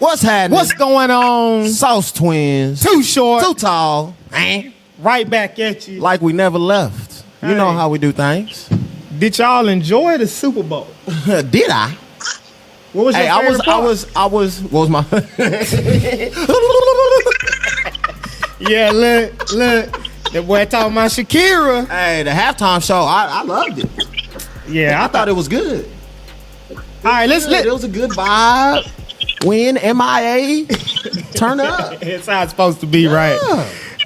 What's happening? What's going on? Sauce Twins. Too short. Too tall. Right back at you. Like we never left. You Hey. know how we do things. Did y'all enjoy the Super Bowl? Did I? What was your favorite part? I was. What was my? Yeah, look. That boy talking about Shakira. Hey, the halftime show. I loved it. Yeah, I thought it was good. All right, It was a good vibe. Win, MIA, turn up. It's how it's supposed to be, right?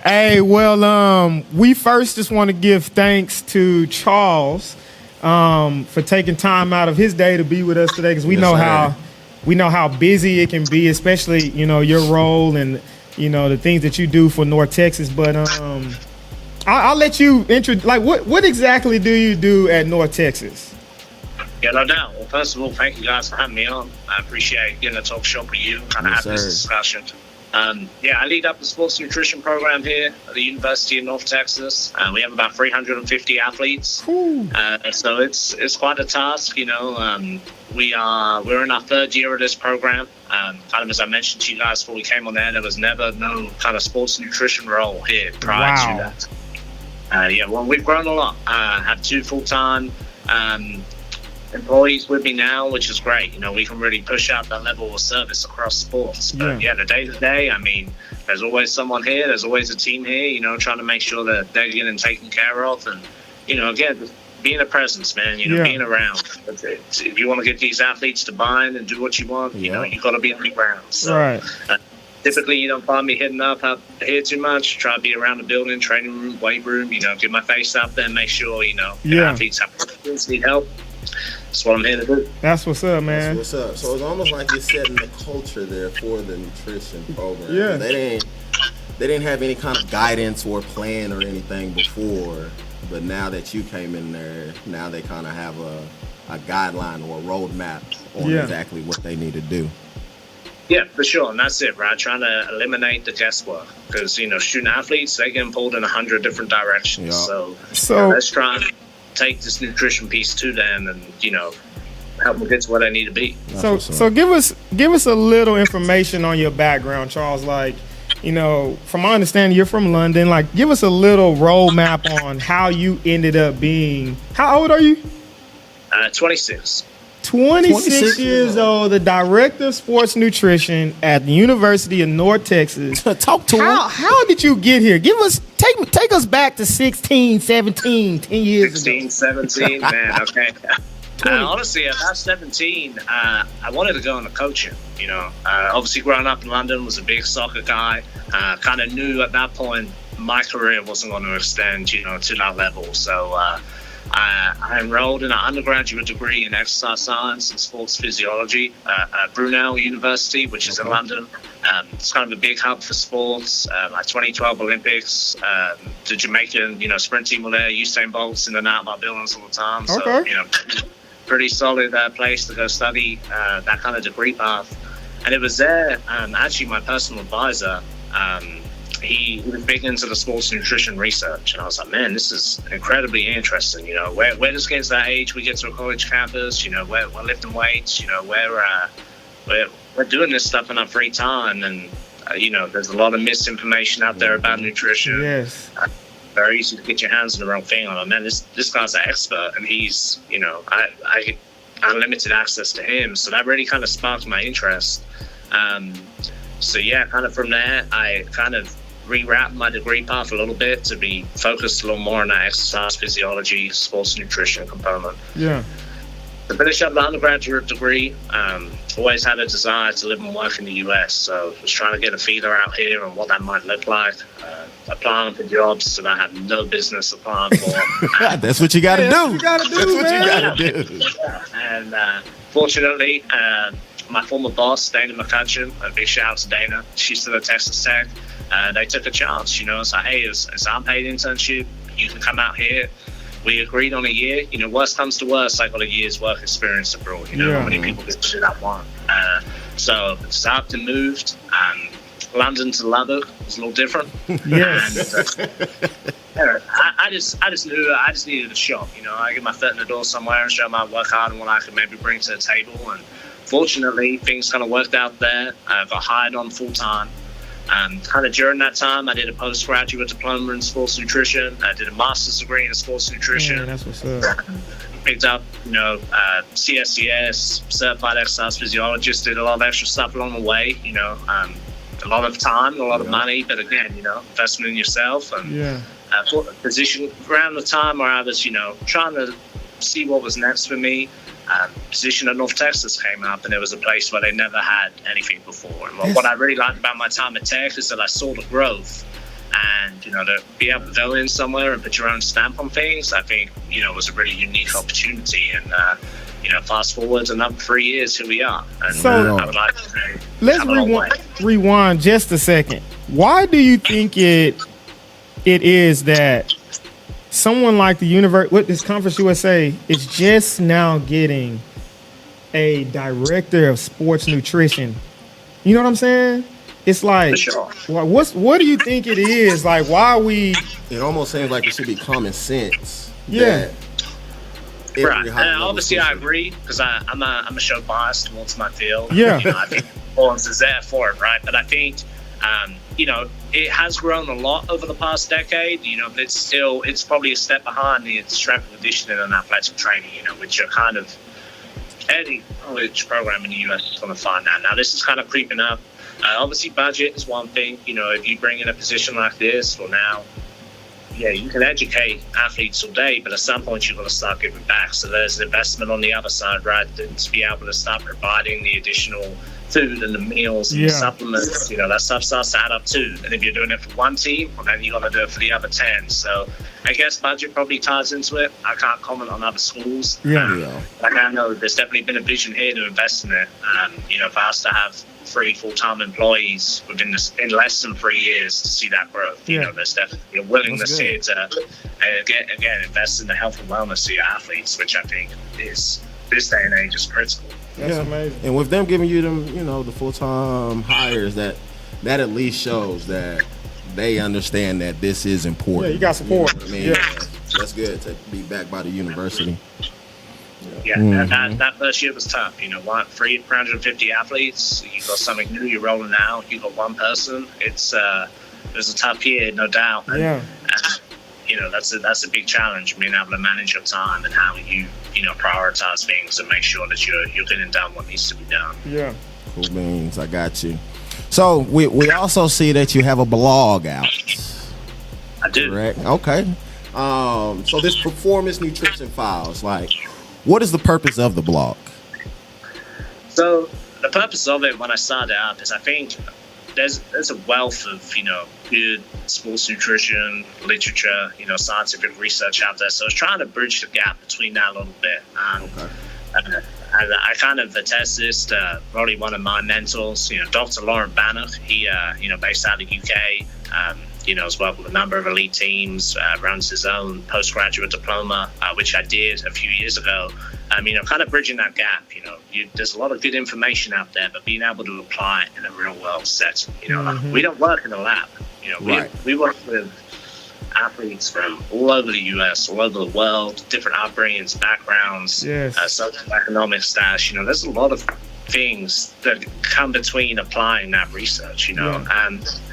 Hey, well, we first just want to give thanks to Charles for taking time out of his day to be with us today, because we know how busy it can be, especially your role and the things that you do for North Texas. But I'll let you introduce. Like, what exactly do you do at North Texas? Yeah, no doubt. Well, first of all, thank you guys for having me on. I appreciate getting to talk shop with you, kind of have this discussion. I lead up the sports nutrition program here at the University of North Texas. We have about 350 athletes, so it's quite a task. We're in our third year of this program. Kind of as I mentioned to you guys before we came on there was never no kind of sports nutrition role here prior to that. Well, we've grown a lot. I have 2 full-time employees with me now, which is great. We can really push out that level of service across sports. But the day-to-day, there's always someone here, there's always a team here, trying to make sure that they're getting taken care of. And, again, just being a presence, man, being around. If you want to get these athletes to buy in and do what you want, you got to be on the ground. So, typically, you don't find me hitting up out here too much. Try to be around the building, training room, weight room, get my face out there and make sure, the athletes have questions, need help. That's what I'm here to do. That's what's up, man. That's what's up. So it's almost like you're setting the culture there for the nutrition program. Yeah. They didn't have any kind of guidance or plan or anything before, but now that you came in there, now they kind of have a guideline or a roadmap on exactly what they need to do. Yeah, for sure. And that's it, right? Trying to eliminate the guesswork. Because, student athletes, they get pulled in 100 different directions. Yep. So let's try and take this nutrition piece to them and, help them get to where they need to be. So give us a little information on your background, Charles. Like, from my understanding, you're from London. Like, give us a little roadmap on how you ended up being. How old are you? 26. 26 years old, the director of sports nutrition at the University of North Texas. Talk to him. How did you get here? Take us back to 16, 17, 10 years 16, ago. 17, man, okay. Honestly, about 17, I wanted to go into coaching. Obviously growing up in London, was a big soccer guy. Kind of knew at that point my career wasn't going to extend, to that level. So I enrolled in an undergraduate degree in exercise science and sports physiology at Brunel University, which is in London. It's kind of a big hub for sports. Like 2012 Olympics, the Jamaican, sprint team were there. Usain Bolt's in and out of our buildings all the time. So, pretty solid place to go study that kind of degree path. And it was there, actually my personal advisor, he was big into the sports nutrition research, and I was like, man, this is incredibly interesting. Where does kids that age, we get to a college campus, we're lifting weights, we're doing this stuff in our free time, and there's a lot of misinformation out there about nutrition. Yes. Very easy to get your hands on the wrong thing. I'm like, man, this guy's an expert, and he's, I get unlimited access to him, so that really kind of sparked my interest. Kind of from there, I kind of rewrapped my degree path a little bit to be focused a little more on that exercise physiology, sports nutrition component. Yeah. To finish up the undergraduate degree, always had a desire to live and work in the US, so was trying to get a feeler out here and what that might look like. Applying for jobs that I had no business applying for. That's what you got to do. That's what you got to do, That's what you man. got to do. And fortunately, my former boss, Dana McCutcheon, a big shout out to Dana. She's still at Texas Tech. They took a chance, it's like, hey, it's an unpaid internship. You can come out here. We agreed on a year. Worst comes to worst, I got a year's work experience abroad. How many people get to do that one? So stopped and moved. London to Lubbock was a little different. Yes. I just knew I just needed a shot. I get my foot in the door somewhere and show my work hard and what I could maybe bring to the table. And fortunately, things kind of worked out there. I got hired on full time. Kind of during that time, I did a postgraduate diploma in sports nutrition. I did a master's degree in sports nutrition. Man, that's what's up. Picked up, CSCS, certified exercise physiologist. Did a lot of extra stuff along the way. A lot of time, a lot of money, but again, investment in yourself. And for a position around the time where I was, trying to see what was next for me. Position at North Texas came up, and it was a place where they never had anything before. And what I really liked about my time at Tech is that I saw the growth, and to be able to go in somewhere and put your own stamp on things, I think was a really unique opportunity. And fast forward another 3 years, here we are. And so I would like to say, let's rewind just a second. Why do you think it is that someone like this Conference USA is just now getting a director of sports nutrition? You know what I'm saying? It's like, for sure. What do you think it is? Like, why are we? It almost seems like it should be common sense. Yeah. Right. And obviously, I agree, because I'm a show biased towards my field. Yeah. I think performance is there for it, right? But I think, it has grown a lot over the past decade. But it's probably a step behind the strength and conditioning and athletic training. Which are kind of any college program in the U.S. is going to find that. Now, this is kind of creeping up. Obviously, budget is one thing. If you bring in a position like this, well, now, you can educate athletes all day, but at some point you've got to start giving back. So there's an investment on the other side, right? To be able to start providing the additional food and the meals and the supplements, that stuff starts to add up too. And if you're doing it for one team, well, then you got to do it for the other 10. So I guess budget probably ties into it. I can't comment on other schools. Like I know there's definitely been a vision here to invest in it. For us to have 3 full-time employees in less than 3 years to see that growth. There's definitely a willingness here to again invest in the health and wellness of your athletes, which I think is this day and age is critical. That's amazing. And with them giving you the full-time hires, that at least shows that they understand that this is important. Yeah, you got support. I mean, that's good to be backed by the university. That first year was tough. 350 athletes. You got something new. You're rolling out. You got one person. It was a tough year, no doubt. And, that's a big challenge, being able to manage your time and how you prioritize things and make sure that you're getting done what needs to be done. Yeah. Cool beans. I got you. So we also see that you have a blog out. I do. Correct. Okay. So this performance nutrition files, like, what is the purpose of the blog? So the purpose of it when I started out is I think there's a wealth of good sports nutrition literature, scientific research out there. So I was trying to bridge the gap between that a little bit. And I kind of attest this to probably one of my mentors, Dr. Lauren Bannock. He based out of the UK. Has worked with a number of elite teams, runs his own postgraduate diploma, which I did a few years ago. Kind of bridging that gap. There's a lot of good information out there, but being able to apply it in a real world setting. We don't work in a lab. We work with athletes from all over the U.S., all over the world, different upbringings, backgrounds, socioeconomic status. There's a lot of things that come between applying that research,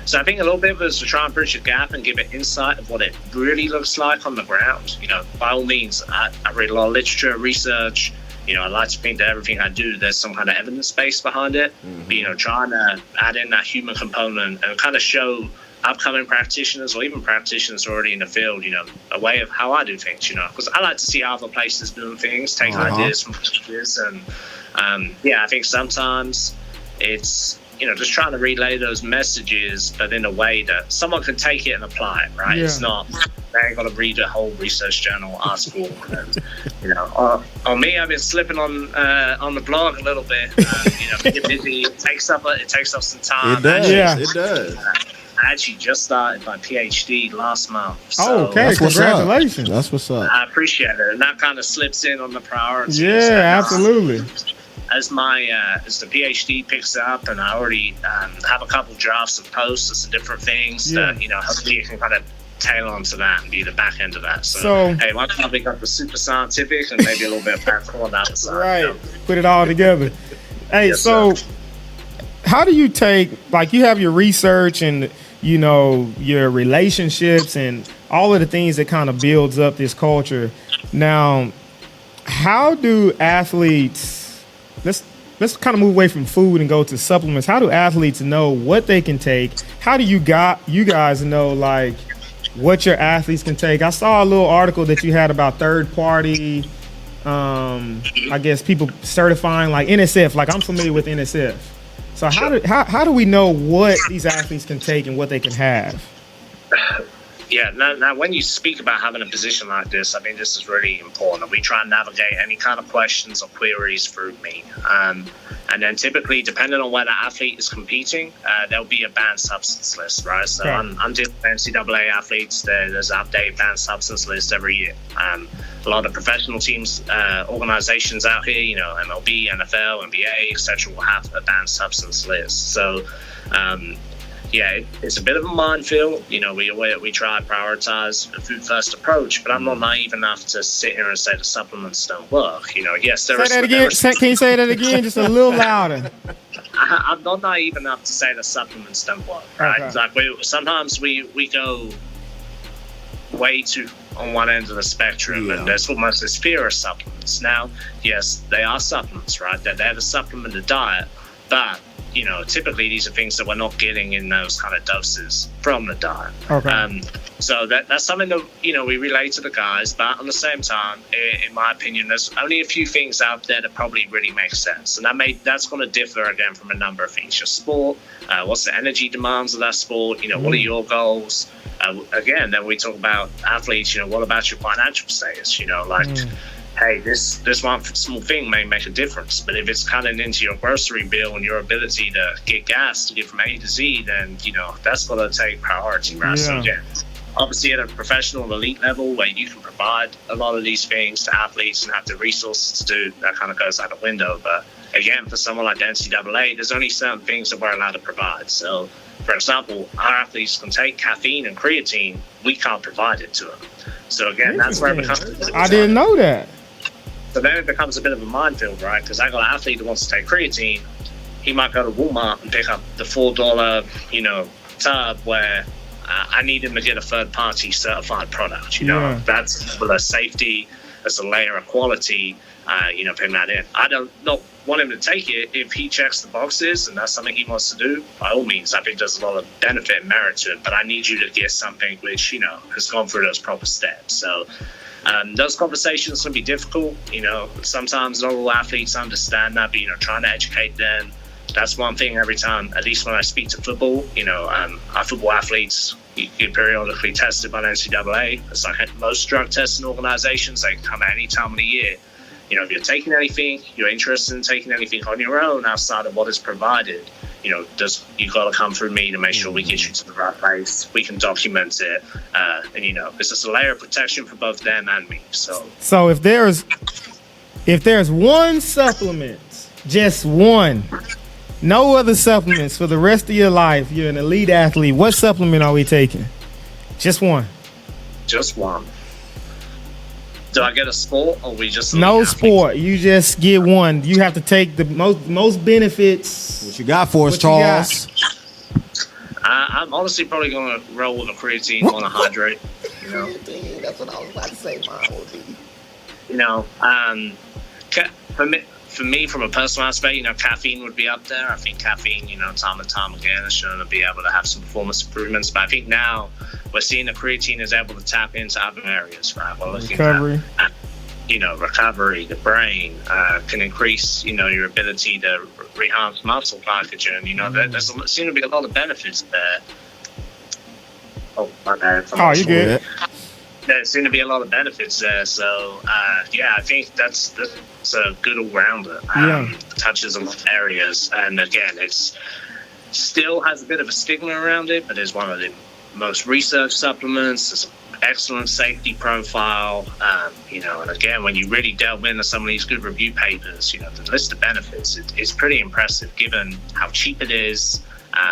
so I think a little bit was to try and bridge the gap and give it insight of what it really looks like on the ground. By all means, I read a lot of literature, research. I like to think that everything I do, there's some kind of evidence base behind it. But, trying to add in that human component and kind of show upcoming practitioners or even practitioners already in the field, a way of how I do things, because I like to see other places doing things, take ideas from places. And I think sometimes it's, just trying to relay those messages, but in a way that someone can take it and apply it, right? It's not, they ain't got to read a whole research journal article. And, on me, I've been slipping on the blog a little bit. Being busy, it takes up some time. It does. It does. I actually just started my PhD last month. So okay, congratulations. That's what's up. I appreciate it. And that kind of slips in on the priorities. Yeah, absolutely. As the PhD picks up, and I already have a couple drafts of posts and some different things that, hopefully you can kind of tail onto that and be the back end of that. So hey, why don't we got the super scientific and maybe a little bit of practical on that side? Right. Put it all together. Hey, Yes, so sir. how do you take, like, you have your research and, you know, your relationships and all of the things that kind of builds up this culture. Now, how do athletes, let's kind of move away from food and go to supplements. How do athletes know what they can take? How do you guys know, like, what your athletes can take? I saw a little article that you had about third party, I guess people certifying, like NSF. Like, I'm familiar with NSF. So how do we know what these athletes can take and what they can have? Yeah, now when you speak about having a position like this, I think this is really important. We try and navigate any kind of questions or queries through me. And then typically, depending on where the athlete is competing, there'll be a banned substance list, right? So I'm dealing with NCAA athletes. There's an updated banned substance list every year. A lot of professional teams, organizations out here, you know, MLB, NFL, NBA, etc., will have a banned substance list. So, yeah, it's a bit of a minefield. You know, we try to prioritize a food-first approach, but I'm not naive enough to sit here and say the supplements don't work. You know, yes, there Say that again. Can you say that again, just a little louder? I'm not naive enough to say the supplements don't work. Right? Okay. Like sometimes we go way too on one end of the spectrum, and there's almost this fear of supplements. Now, yes, they are supplements, right? They're there to supplement the diet, but you know, typically these are things that we're not getting in those kind of doses from the diet. Okay. So that's something that, you know, we relate to the guys, but at the same time, in my opinion, there's only a few things out there that probably really make sense. And that's going to differ again from a number of things. Your sport, what's the energy demands of that sport? You know, what are your goals? Again, then we talk about athletes, you know, what about your financial status? You know, like, hey, this one small thing may make a difference, but if it's cutting into your grocery bill and your ability to get gas to get from A to Z, then, you know, that's going to take priority, right? So again, obviously at a professional elite level where you can provide a lot of these things to athletes and have the resources to do, that kind of goes out the window. But again, for someone like the NCAA, there's only certain things that we're allowed to provide. So, for example, our athletes can take caffeine and creatine. We can't provide it to them. So again, that's where it becomes. I didn't know that. So then it becomes a bit of a minefield, right? Because I got an athlete who wants to take creatine. He might go to Walmart and pick up the $4, you know, tub where I need him to get a third-party certified product. You know, that's for the safety, as a layer of quality. You know, putting that in. I don't not want him to take it if he checks the boxes and that's something he wants to do. By all means, I think there's a lot of benefit and merit to it. But I need you to get something which, you know, has gone through those proper steps. So. Those conversations can be difficult. You know, sometimes not all athletes understand that, but, you know, trying to educate them, that's one thing every time, at least when I speak to football, you know, our football athletes get periodically tested by the NCAA. It's like most drug testing organizations, they come at any time of the year. You know, if you're taking anything, you're interested in taking anything on your own outside of what is provided, you know, you got to come through me to make sure we get you to the right place. We can document it, and you know, it's just a layer of protection for both them and me. So if there's one supplement, just one, no other supplements for the rest of your life, you're an elite athlete, what supplement are we taking? Just one. Just one. Do I get a sport or we just no sport? You just get one. You have to take the most benefits. What you got for us, Charles? I'm honestly probably going to roll with a creatine monohydrate. You know, that's what I was about to say. You know, for me, from a personal aspect, you know, caffeine would be up there. I think caffeine, you know, time and time again, is shown to be able to have some performance improvements. But I think now we're seeing the creatine is able to tap into other areas, right? We're looking at, you know, recovery, the brain, can increase, you know, your ability to enhance muscle glycogen. You know, there's seem to be a lot of benefits there. Oh, my bad. You good. There seem to be a lot of benefits there. So, yeah, I think that's a good all-rounder. Touches a lot of areas. And again, it's still has a bit of a stigma around it, but it's one of the most researched supplements. It's an excellent safety profile. You know, and again, when you really delve into some of these good review papers, you know, the list of benefits is pretty impressive given how cheap it is,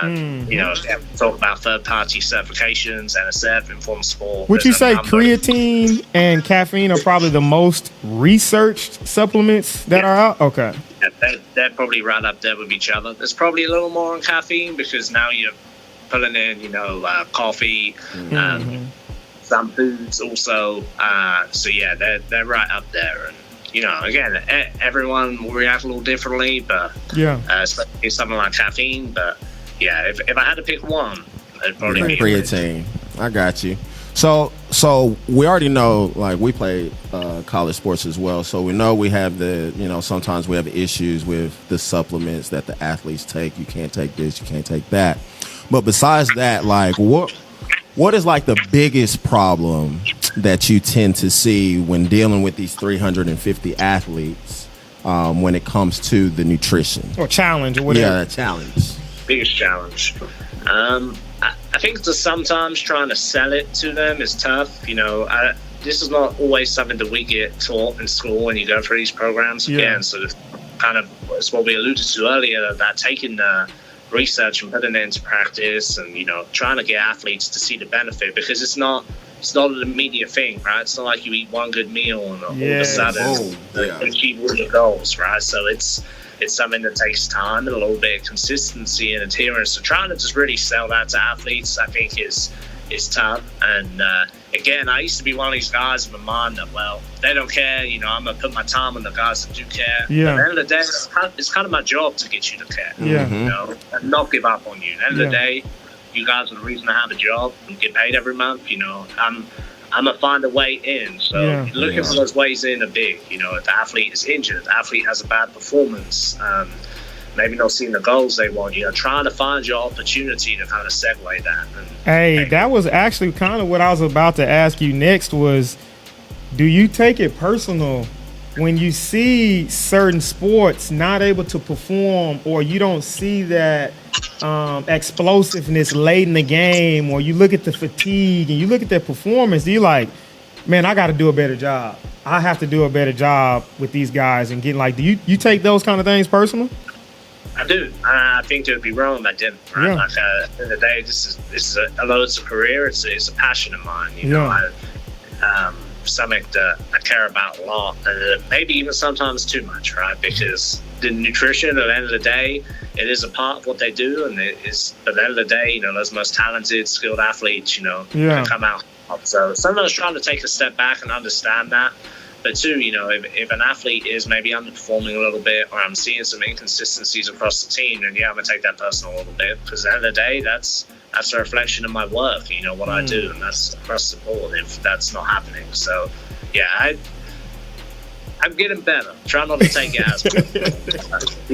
You know, talk about third-party certifications, NSF, informed sport. Would you say creatine and caffeine are probably the most researched supplements that are out? Okay. Yeah, they're probably right up there with each other. There's probably a little more on caffeine because now you're pulling in, you know, coffee, some foods also. So yeah, they're right up there. And you know, again, everyone will react a little differently, but especially something like caffeine. But yeah, if I had to pick one, it'd probably be creatine. I got you. So we already know, like, we play college sports as well, so we know we have sometimes we have issues with the supplements that the athletes take. You can't take this, you can't take that. But besides that, like, what is like the biggest problem that you tend to see when dealing with these 350 athletes when it comes to the nutrition or challenge or whatever? Yeah, challenge. Biggest challenge. I think that sometimes trying to sell it to them is tough. You know, this is not always something that we get taught in school when you go through these programs. Again, sort of kind of it's what we alluded to earlier, that taking the research and putting it into practice and, you know, trying to get athletes to see the benefit, because it's not an immediate thing, right? It's not like you eat one good meal and all of a sudden you achieve all your goals, right? So it's something that takes time and a little bit of consistency and adherence. So trying to just really sell that to athletes, I think, is tough. And again, I used to be one of these guys in my mind that, well, they don't care. You know, I'm gonna put my time on the guys that do care. Yeah. At the end of the day, it's kind of my job to get you to care. Yeah. You know, and not give up on you. At the end of the day, you guys are the reason I have a job and get paid every month. You know, I'm gonna find a way in. So looking for those ways in are big. You know, if the athlete is injured, if the athlete has a bad performance, maybe not seeing the goals they want, you know, trying to find your opportunity to kind of segue that. And, that was actually kind of what I was about to ask you next was, do you take it personal when you see certain sports not able to perform, or you don't see that explosiveness late in the game, or you look at the fatigue and you look at their performance, you're like, man, I got to do a better job. I have to do a better job with these guys and getting like, do you take those kind of things personal? I do. I think it would be wrong if I didn't. Right? Yeah. Like, at the end of the day, this is although it's a career, it's a passion of mine. You know, something that I care about a lot, and maybe even sometimes too much, right? Because the nutrition, at the end of the day, it is a part of what they do, and it is. At the end of the day, you know, those most talented, skilled athletes, you know, can come out. So sometimes trying to take a step back and understand that. But two, you know, if an athlete is maybe underperforming a little bit, or I'm seeing some inconsistencies across the team, then I'm gonna take that personal a little bit, because at the end of the day, that's a reflection of my work, you know, what I do, and that's across the board if that's not happening. So, yeah, I'm getting better. Try not to take it as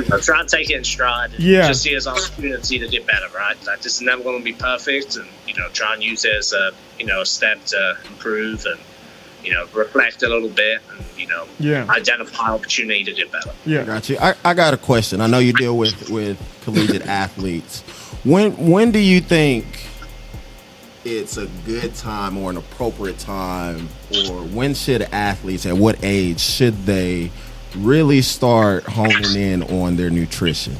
I'm trying to take it in stride and just see it as an opportunity to get better, right? Like, this is never going to be perfect, and, you know, try and use it as a step to improve and, you know, reflect a little bit and, you know, identify opportunity to get better. Yeah, got you. I got a question. I know you deal with collegiate athletes. When do you think it's a good time or an appropriate time, or when should athletes, at what age should they really start honing in on their nutrition?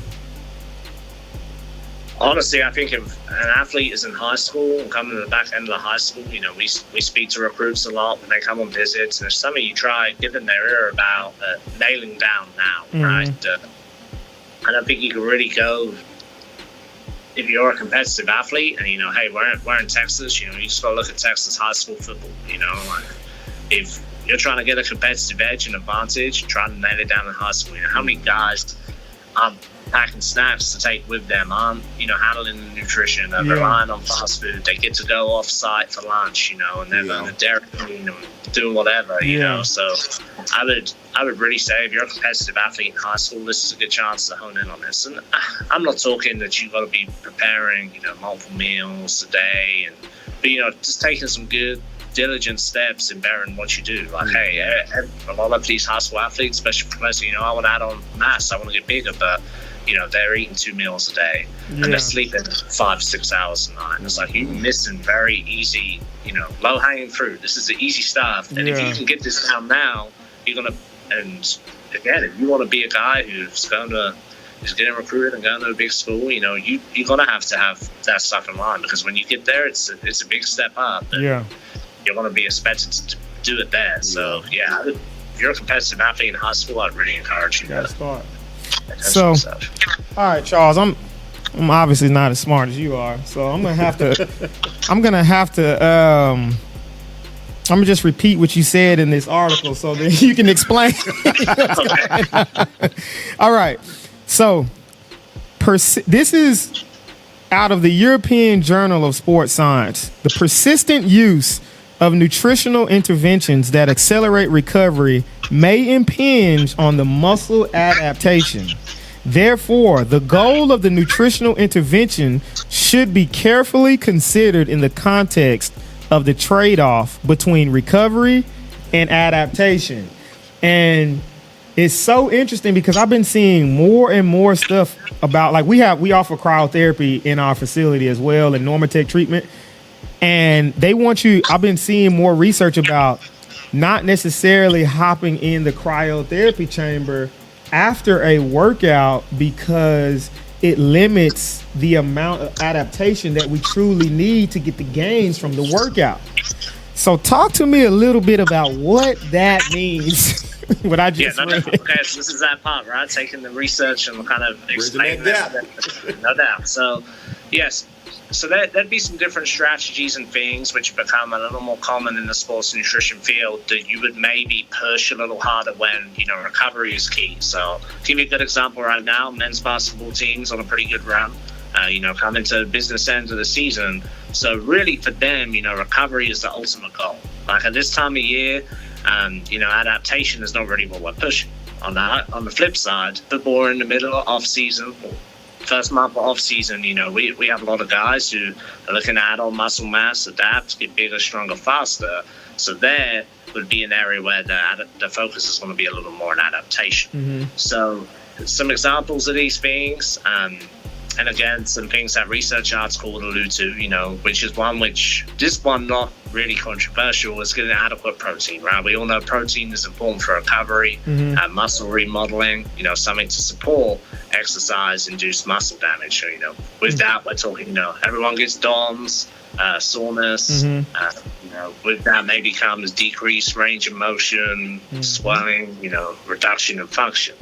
Honestly, I think if an athlete is in high school and coming to the back end of the high school, you know, we speak to recruits a lot when they come on visits, and there's something you try giving their ear about nailing down now, right? I don't think you can really go, if you're a competitive athlete and, you know, hey, we're in Texas, you know, you just got to look at Texas high school football, you know, like, if you're trying to get a competitive edge and advantage, try to nail it down in high school. You know, how many guys packing snacks to take with them, you know, handling the nutrition, relying on fast food. They get to go off site for lunch, you know, and they're on the Dairy Queen and doing whatever, you know. So I would really say, if you're a competitive athlete in high school, this is a good chance to hone in on this. And I'm not talking that you've got to be preparing, you know, multiple meals a day, but, you know, just taking some good, diligent steps in bettering what you do. Like, hey, a lot of these high school athletes, especially professional, you know, I want to add on mass, I want to get bigger, but, you know, they're eating 2 meals a day and they're sleeping 5-6 hours a night. It's like, you're missing very easy, you know, low hanging fruit. This is the easy stuff. And if you can get this down now, you're going to, and again, if you want to be a guy who's going to is getting recruited and going to a big school, you know, you're going to have that stuff in mind, because when you get there, it's a big step up. Yeah. You're going to be expected to do it there. So, yeah, if you're a competitive athlete in high school, I'd really encourage you to start. So, all right, Charles, I'm obviously not as smart as you are, so I'm gonna have to I'm gonna just repeat what you said in this article so that you can explain. All right, so this is out of the European Journal of Sports Science. The persistent use of nutritional interventions that accelerate recovery may impinge on the muscle adaptation. Therefore, the goal of the nutritional intervention should be carefully considered in the context of the trade-off between recovery and adaptation. And it's so interesting because I've been seeing more and more stuff about, like, we offer cryotherapy in our facility as well, and Normatec treatment. And they want you, I've been seeing more research about not necessarily hopping in the cryotherapy chamber after a workout because it limits the amount of adaptation that we truly need to get the gains from the workout. So talk to me a little bit about what that means. What I just read. Okay, so this is that part, right? Taking the research and kind of explaining that. No doubt. So, yes. So there'd be some different strategies and things which become a little more common in the sports nutrition field that you would maybe push a little harder when, you know, recovery is key. So I'll give you a good example right now. Men's basketball team's on a pretty good run, you know, coming to the business end of the season. So really for them, you know, recovery is the ultimate goal. Like at this time of year, you know, adaptation is not really what we're pushing. On the flip side, football in the middle of off season, first month of off season, you know, we have a lot of guys who are looking to add on muscle mass, adapt, get bigger, stronger, faster. So there would be an area where the focus is going to be a little more on adaptation. Mm-hmm. So some examples of these things, and again, some things that research article would allude to, you know, which is this one not really controversial, is getting adequate protein, right? We all know protein is important for recovery, muscle remodeling, you know, something to support exercise-induced muscle damage. So, you know, with that, we're talking, you know, everyone gets DOMS, soreness, you know, with that maybe comes decreased range of motion, swelling, you know, reduction in function.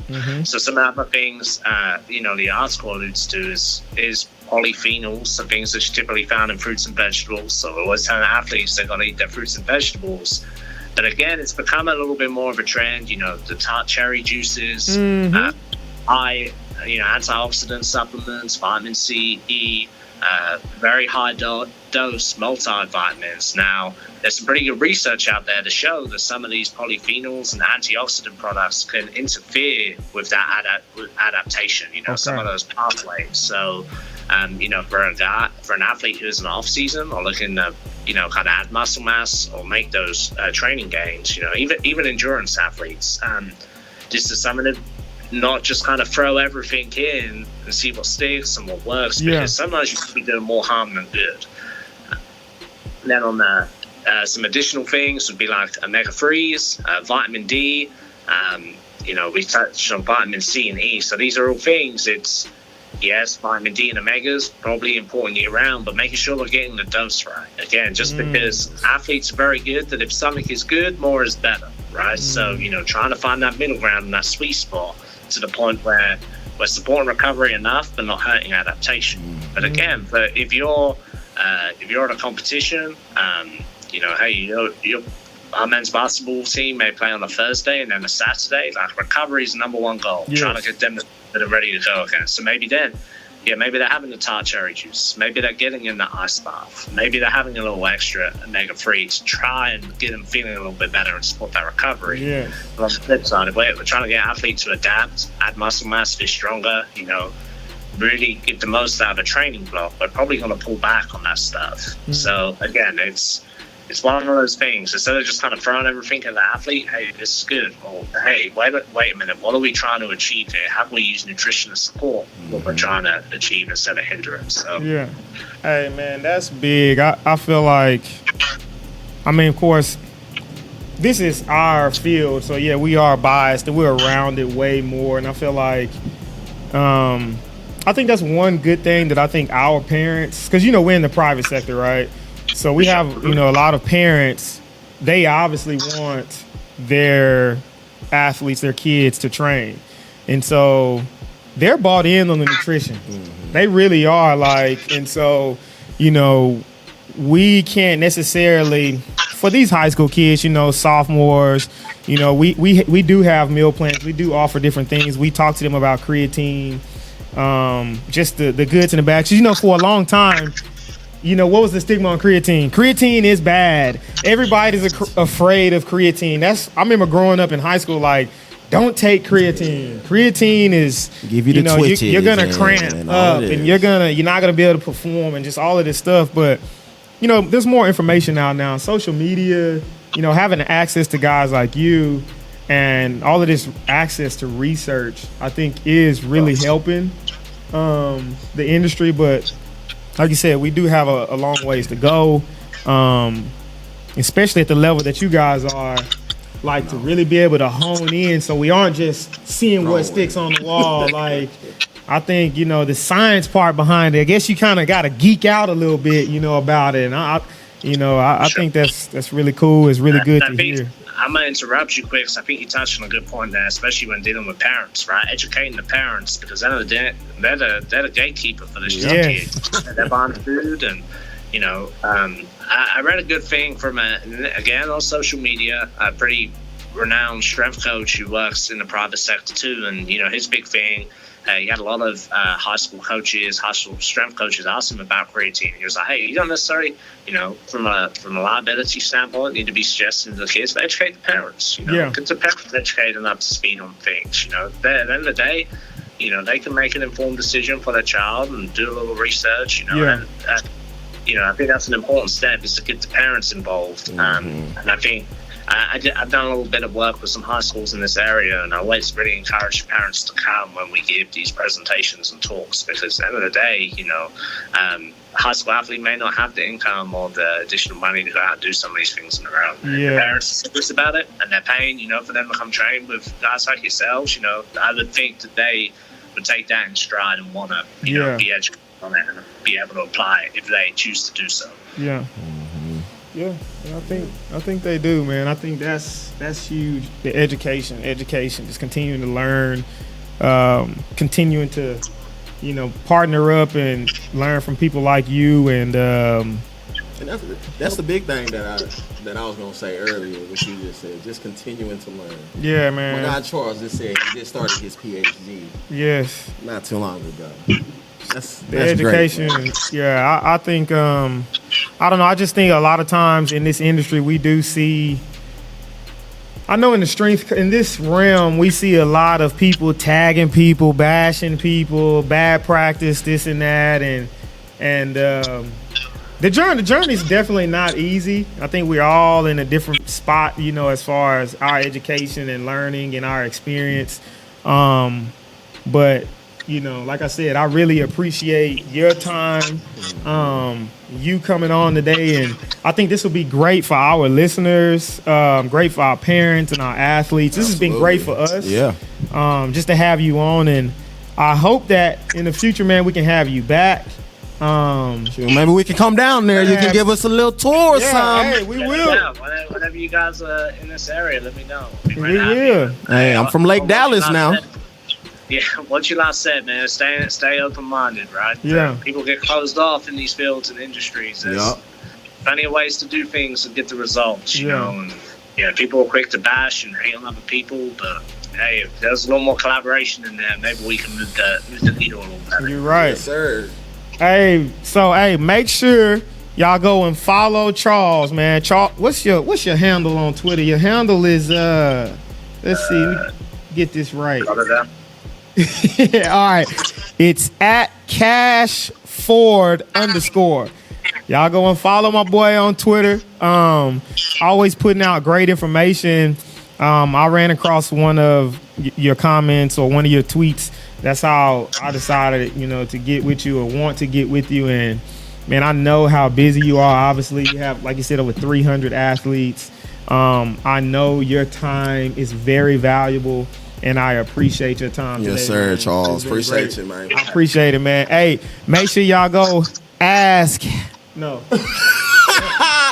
So some other things, you know, the article alludes to is polyphenols, some things that are typically found in fruits and vegetables. So we're always telling athletes they're going to eat their fruits and vegetables. But again, it's become a little bit more of a trend, you know, the tart cherry juices, you know, antioxidant supplements, vitamin C, E, very high dose multivitamins. Now, there's some pretty good research out there to show that some of these polyphenols and antioxidant products can interfere with that adaptation, you know, some of those pathways. So, you know, for an athlete who's in off season or looking to, you know, kind of add muscle mass or make those training gains, you know, even endurance athletes, this is something that not just kind of throw everything in and see what sticks and what works, because sometimes you could be doing more harm than good. And then on the some additional things would be like omega-3s, vitamin D, you know, we touched on vitamin C and E. So these are all things, it's, yes, vitamin D and omegas, probably important year round, but making sure we're getting the dose right. Again, just because athletes are very good, that if something is good, more is better, right? So, you know, trying to find that middle ground and that sweet spot to the point where we're supporting recovery enough but not hurting adaptation. But again, if you're at a competition, you know, hey, our men's basketball team may play on a Thursday and then a Saturday. Like, recovery is the number one goal. Trying to get them that are ready to go again. So maybe then, maybe they're having the tart cherry juice. Maybe they're getting in the ice bath. Maybe they're having a little extra omega-3 to try and get them feeling a little bit better and support that recovery. But on the flip side, we're trying to get athletes to adapt, add muscle mass, be stronger, you know, really get the most out of a training block. We're probably going to pull back on that stuff. So again, it's one of those things. Instead of just kind of throwing everything at the athlete, hey, this is good. Or, hey, wait a minute, what are we trying to achieve here? How can we use nutrition to support what we're trying to achieve instead of hindrance? So. Yeah. Hey, man, that's big. I feel like, I mean, of course, this is our field. So, yeah, we are biased and we're around it way more. And I feel like I think that's one good thing that I think our parents, because, we're in the private sector, right? So we have, a lot of parents, they obviously want their athletes, their kids to train. And so they're bought in on the nutrition. Mm-hmm. They really are, and so, we can't necessarily, for these high school kids, sophomores, we do have meal plans. We do offer different things. We talk to them about creatine, just the goods and the bads. For a long time, what was the stigma on creatine? Creatine is bad. Everybody's afraid of creatine. I remember growing up in high school, don't take creatine. Creatine is give you the twitches. You're gonna cramp up, and you're not gonna be able to perform, and just all of this stuff. But there's more information now. Social media, having access to guys like you, and all of this access to research, I think is really helping the industry. But like you said, we do have a long ways to go, especially at the level that you guys are. To really be able to hone in, so we aren't just seeing what sticks on the wall. I think the science part behind it. I guess you kind of got to geek out a little bit, about it. And I think that's really cool. It's really good to hear. I'm gonna interrupt you quick, because I think you touched on a good point there, especially when dealing with parents, right? Educating the parents, because at the end of the day, they're the gatekeeper for this young kid. They're buying food, and I read a good thing from again on social media, a pretty renowned strength coach who works in the private sector too, and his big thing. He had a lot of high school strength coaches ask him about creatine. He was like, "Hey, you don't necessarily, from a liability standpoint, need to be suggesting to the kids, but educate the parents. Get the parents educated and up to speed on things. At the end of the day, they can make an informed decision for their child and do a little research. And I think that's an important step, is to get the parents involved. And I think I've done a little bit of work with some high schools in this area, and I always really encourage parents to come when we give these presentations and talks, because at the end of the day, high school athlete may not have the income or the additional money to go out and do some of these things on their own. Yeah. The parents are serious about it, and they're paying, for them to come train with guys like yourselves. I would think that they would take that in stride and want to, be educated on it and be able to apply it if they choose to do so. Yeah. Yeah, I think they do, man. I think that's huge. The education, just continuing to learn, continuing to, partner up and learn from people like you, and that's the big thing that I was gonna say earlier, what you just said, just continuing to learn. Yeah, man. My guy Charles just said he just started his PhD. Yes. Not too long ago. That's education. Great, yeah, I think I don't know. I just think a lot of times in this industry we do see. I know in this realm we see a lot of people tagging people, bashing people, bad practice, this and that, and the journey is definitely not easy. I think we're all in a different spot, as far as our education and learning and our experience. But like I said, I really appreciate your time, you coming on today, and I think this will be great for our listeners, great for our parents and our athletes. This has been great for us. Yeah. Just to have you on, and I hope that in the future, man, we can have you back. Maybe we can come down there. You can give us a little tour or something. Hey, we will. Yeah, whenever you guys are in this area, let me know. We will. Hey, I'm from Lake Dallas now. Yeah, what you last said, man, stay open-minded, right? Yeah. People get closed off in these fields and industries. There's plenty of ways to do things and get the results, you know. And, people are quick to bash and hate on other people, but, hey, if there's a little more collaboration in there, maybe we can move the needle a little better. You're right. Yes, sir. Hey, make sure y'all go and follow Charles, man. Charles, what's your handle on Twitter? Your handle is, let's see, let me get this right. All right, it's at @CashFord_. Y'all go and follow my boy on Twitter. Always putting out great information. I ran across one of your comments or one of your tweets. That's how I decided, to get with you or want to get with you. And man, I know how busy you are. Obviously, you have, like you said, over 300 athletes. I know your time is very valuable. and I appreciate your time today. Yes, sir, man. Charles. It's been Appreciate great. you, man. I appreciate it, man. Hey, make sure y'all go ask. No.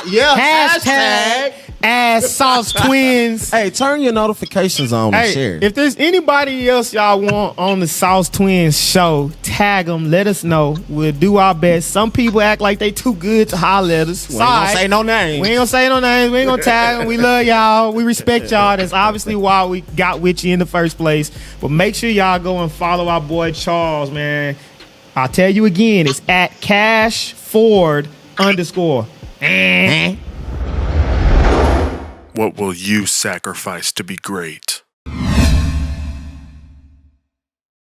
Yeah. Ask Sauce Twins. Hey, turn your notifications on and Hey, share. if there's anybody else y'all want on the Sauce Twins show, tag them. Let us know. We'll do our best. Some people act like they too good to holler at us. We ain't gonna say no names. We ain't gonna say no names. We ain't gonna tag them. We love y'all. We respect y'all. That's obviously why we got with you in the first place. But make sure y'all go and follow our boy Charles, man. I'll tell you again. It's at @CashFord_. What will you sacrifice to be great?